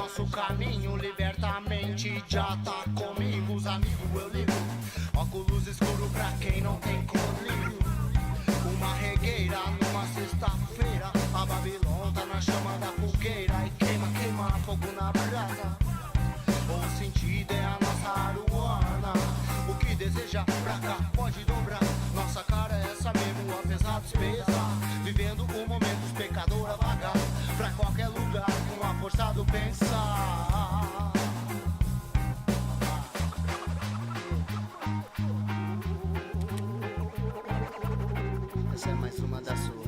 nosso caminho, liberta a mente, já tá comigo. Os amigos eu ligo, óculos escuro pra quem não tem colírio. Uma regueira numa sexta-feira, a Babilônia tá na chama da fogueira. E queima, queima fogo na brasa. O sentido é a nossa aruana. O que deseja pra cá pode dobrar. Nossa cara é essa mesmo, apesar dos pesar. Vivendo o momento, os pecadores a vagar pra qualquer lugar com a força do pensar. Essa é mais uma da sua.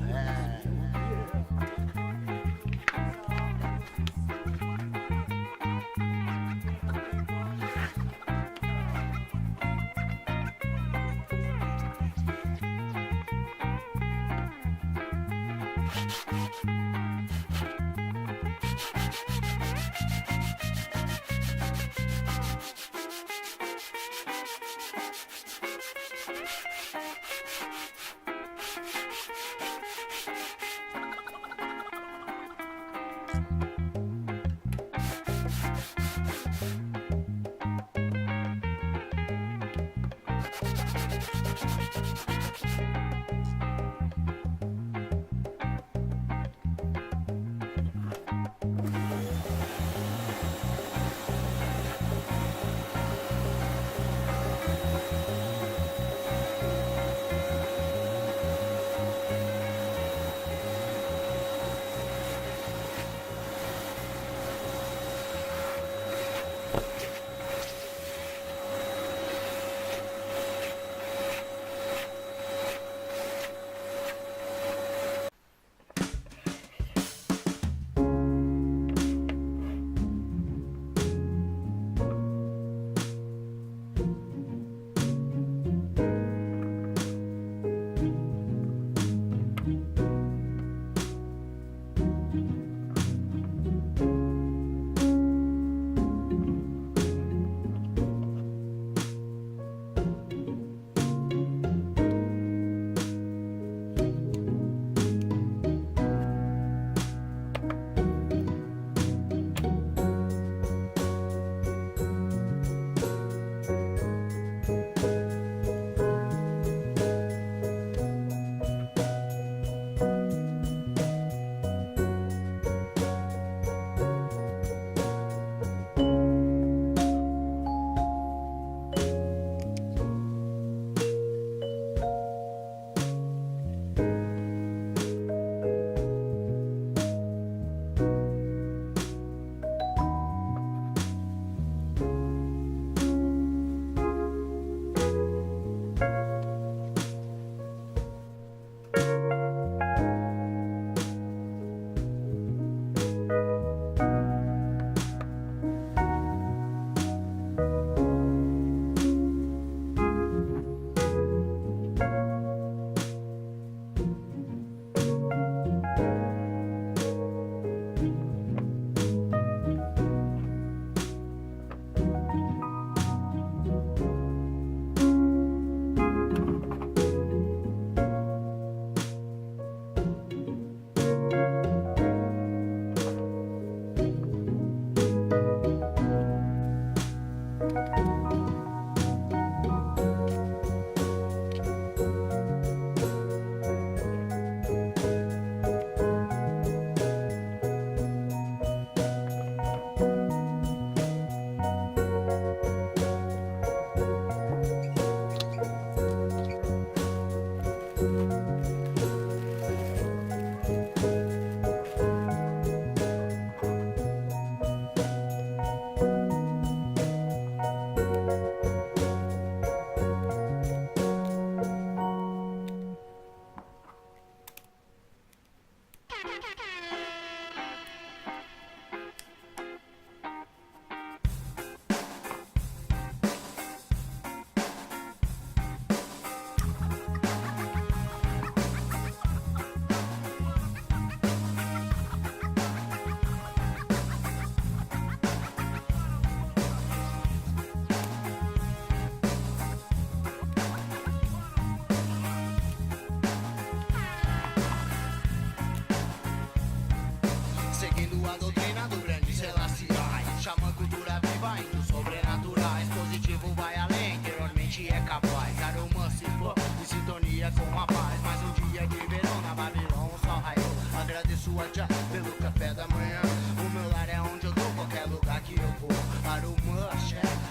dia com a paz, mais um dia de verão na Babilônia, o sol raiou. Agradeço a Jah pelo café da manhã. O meu lar é onde eu tô, qualquer lugar que eu vou.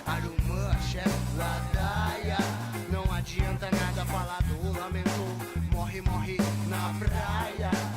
Arumuxé, ladaia. Não adianta nada falar do lamento. Morre na praia.